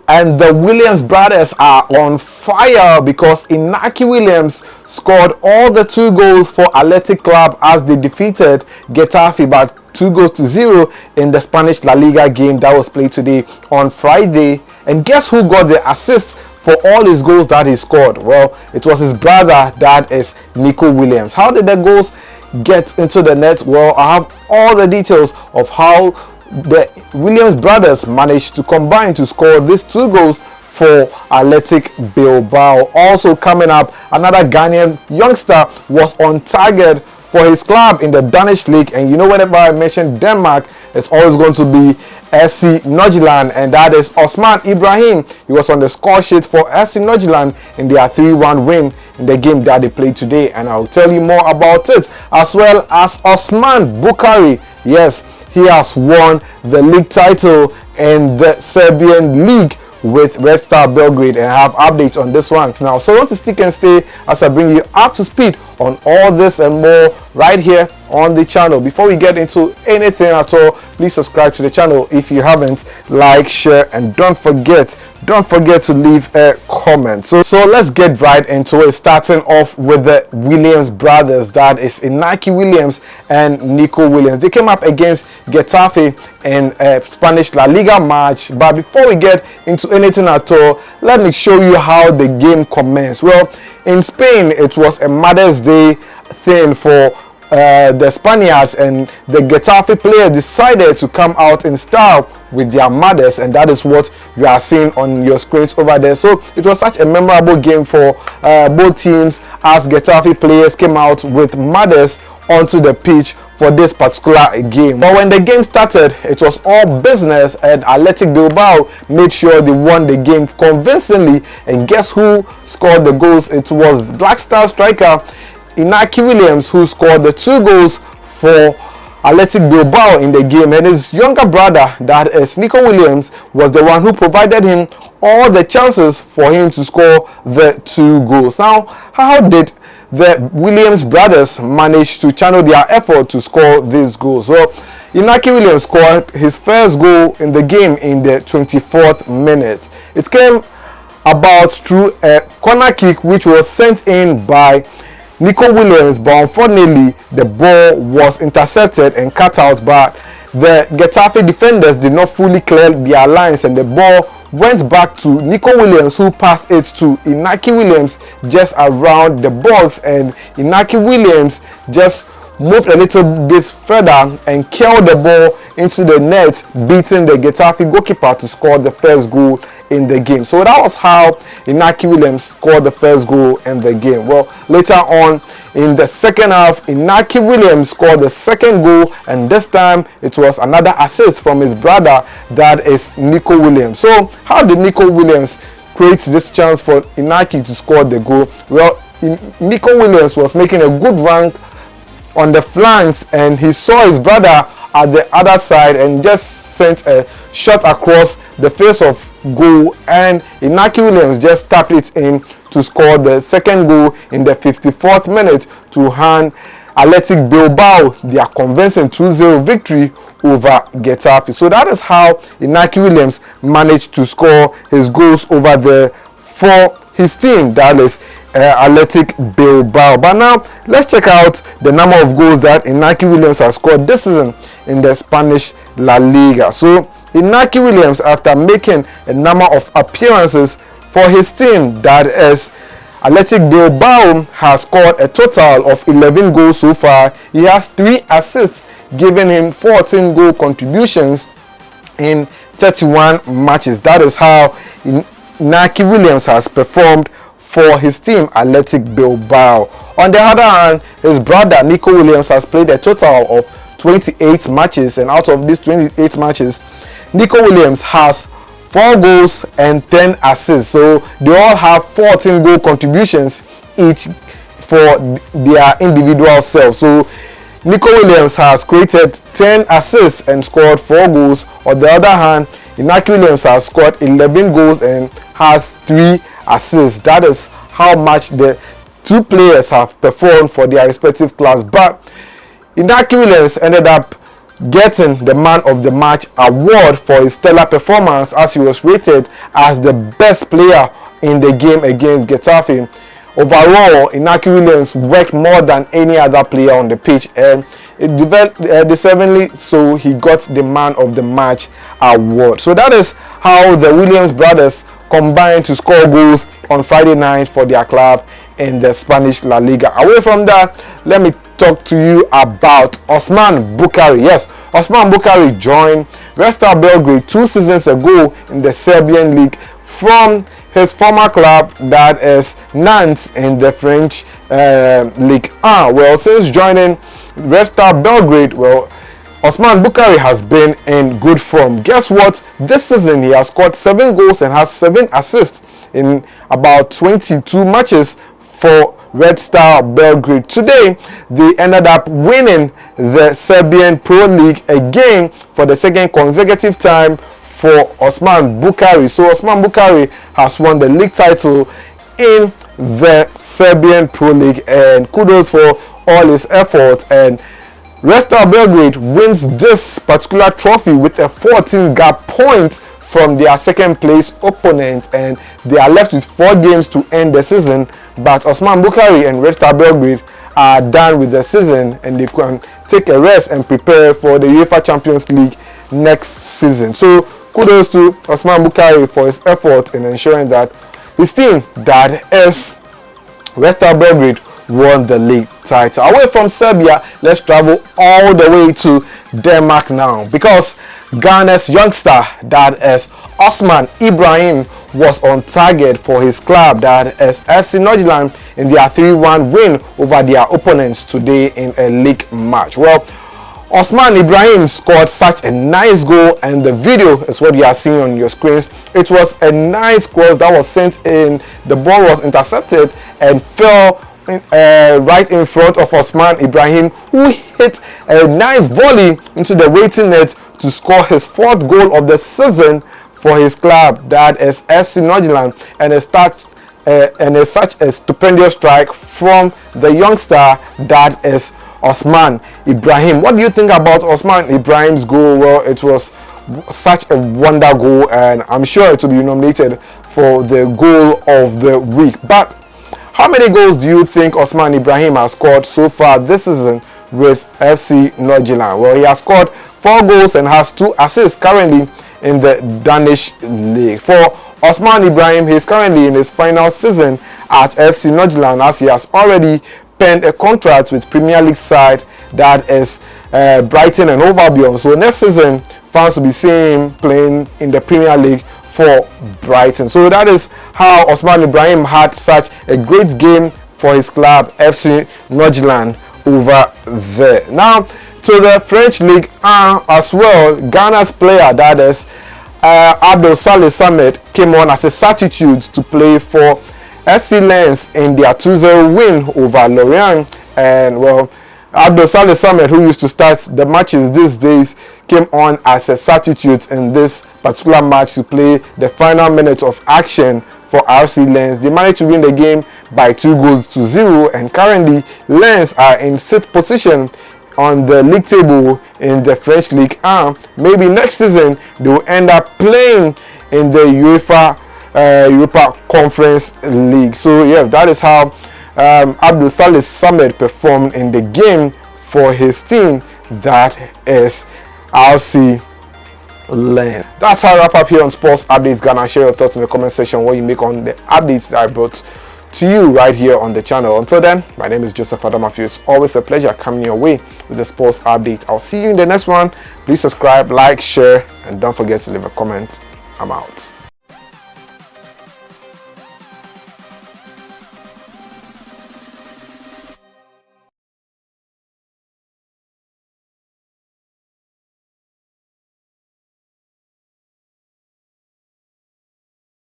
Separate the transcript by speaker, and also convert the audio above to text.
Speaker 1: And the Williams brothers are on fire because Inaki Williams scored all the 2 goals for Athletic Club as they defeated Getafe by 2-0 in the Spanish La Liga game that was played today on Friday. And guess who got the assist for all his goals that he scored? Well, it was his brother, that is Nico Williams. How did the goals get into the net? Well, I have all the details of how the Williams brothers managed to combine to score these 2 goals for Athletic Bilbao. Also coming up, another Ghanaian youngster was on target for his club in the Danish league, and you know, whenever I mention Denmark, it's always going to be SC Nordsjælland, and that is Osman Ibrahim. He was on the score sheet for SC Nordsjælland in their 3-1 win in the game that they played today, and I'll tell you more about it, as well as Osman Bukari. Yes, he has won the league title in the Serbian league with Red Star Belgrade, and I have updates on this one now. So I want to stick and stay as I bring you up to speed on all this and more right here on the channel. Before we get into anything at all, please subscribe to the channel if you haven't. Like, share, and don't forget to leave a comment. So let's get right into it, starting off with the Williams brothers, that is Inaki Williams and Nico Williams. They came up against Getafe in a Spanish La Liga match, but before we get into anything at all, let me show you how the game commenced. Well, in Spain, it was a Mother's Day thing for the Spaniards, and the Getafe players decided to come out in style with their mothers, and that is what you are seeing on your screens over there. So it was such a memorable game for both teams, as Getafe players came out with mothers onto the pitch for this particular game. But when the game started, it was all business, and Athletic Bilbao made sure they won the game convincingly. And guess who scored the goals? It was Black Star striker Inaki Williams who scored the 2 goals for Athletic Bilbao in the game, and his younger brother, that is Nico Williams, was the one who provided him all the chances for him to score the 2 goals. Now, how did the Williams brothers manage to channel their effort to score these goals? Well, Inaki Williams scored his first goal in the game in the 24th minute. It came about through a corner kick which was sent in by Nico Williams, but unfortunately the ball was intercepted and cut out, but the Getafe defenders did not fully clear their lines, and the ball went back to Nico Williams, who passed it to Inaki Williams just around the box, and Inaki Williams just moved a little bit further and curled the ball into the net, beating the Getafe goalkeeper to score the first goal in the game. So that was how Inaki Williams scored the first goal in the game. Well, later on in the second half, Inaki Williams scored the second goal, and this time it was another assist from his brother, that is Nico Williams. So how did Nico Williams create this chance for Inaki to score the goal? Well, Nico Williams was making a good run on the flanks, and he saw his brother at the other side and just sent a shot across the face of goal, and Inaki Williams just tapped it in to score the second goal in the 54th minute to hand Athletic Bilbao their convincing 2-0 victory over Getafe. So that is how Inaki Williams managed to score his goals over there for his team, that is Athletic Bilbao. But now let's check out the number of goals that Inaki Williams has scored this season in the Spanish La Liga. So Inaki Williams, after making a number of appearances for his team, that is Athletic Bilbao, has scored a total of 11 goals so far. He has 3 assists, giving him 14 goal contributions in 31 matches. That is how Inaki Williams has performed for his team, Athletic Bilbao. On the other hand, his brother Nico Williams has played a total of 28 matches, and out of these 28 matches, Nico Williams has 4 goals and 10 assists. So they all have 14 goal contributions each for their individual selves. So Nico Williams has created 10 assists and scored 4 goals. On the other hand, Inaki Williams has scored 11 goals and has 3 assists. That is how much the 2 players have performed for their respective clubs. But Inaki Williams ended up getting the Man of the Match award for his stellar performance, as he was rated as the best player in the game against Getafe. Overall, Inaki Williams worked more than any other player on the pitch, and it developed deservedly, so he got the Man of the Match award. So that is how the Williams brothers combined to score goals on Friday night for their club in the Spanish La Liga. Away from that, let me talk to you about Osman Bukari. Yes, Osman Bukari joined Red Star Belgrade 2 seasons ago in the Serbian league from his former club, that is Nantes, in the French Ligue 1. Well, since joining Red Star Belgrade, well, Osman Bukari has been in good form. Guess what? This season he has scored 7 goals and has 7 assists in about 22 matches for Red Star Belgrade. Today, they ended up winning the Serbian Pro League again for the second consecutive time for Osman Bukari. So Osman Bukari has won the league title in the Serbian Pro League, and kudos for all his effort. And Red Star Belgrade wins this particular trophy with a 14 gap point from their second place opponent, and they are left with 4 games to end the season. But Osman Bukari and Red Star Belgrade are done with the season, and they can take a rest and prepare for the UEFA Champions League next season. So kudos to Osman Bukari for his effort in ensuring that his team, that is Red Star Belgrade, won the league title. Away from Serbia, let's travel all the way to Denmark now, because Ghana's youngster, that is Osman Ibrahim, was on target for his club, that is FC Nordsjælland, in their 3-1 win over their opponents today in a league match. Well, Osman Ibrahim scored such a nice goal, and the video is what you are seeing on your screens. It was a nice cross that was sent in. The ball was intercepted and fell right in front of Osman Ibrahim, who hit a nice volley into the waiting net to score his 4th goal of the season for his club, that is FC Nordsjælland, and it's such a stupendous strike from the youngster, that is Osman Ibrahim. What do you think about Osman Ibrahim's goal? Well, it was such a wonder goal, and I'm sure it will be nominated for the goal of the week. But how many goals do you think Osman Ibrahim has scored so far this season with FC Nordsjælland? Well, he has scored 4 goals and has 2 assists currently in the Danish league. For Osman Ibrahim, he is currently in his final season at FC Nordsjælland, as he has already penned a contract with Premier League side, that is Brighton and Hove Albion. So next season, fans will be seeing him playing in the Premier League for Brighton. So that is how Osman Ibrahim had such a great game for his club, FC Nordsjælland, over there. Now to the French League 1 as well. Ghana's player, that is Abdul Saleh Samed, came on as a substitute to play for SC Lens in their 2-0 win over Lorient. And well, Abdul Saleh Samed, who used to start the matches these days, came on as a substitute in this particular match to play the final minute of action for RC Lens. They managed to win the game by 2-0, and currently Lens are in 6th position on the league table in the French League 1. Maybe next season they will end up playing in the Europa Conference League. So yes, that is how Abdul Saleh Samed performed in the game for his team, that is RC Lens. That's how I wrap up here on Sports Updates Ghana. Share your thoughts in the comment section, what you make on the updates that I brought to you right here on the channel. Until then, my name is Joseph Adamafi. It's always a pleasure coming your way with the sports update. I'll see you in the next one. Please subscribe, like, share, and don't forget to leave a comment. I'm out.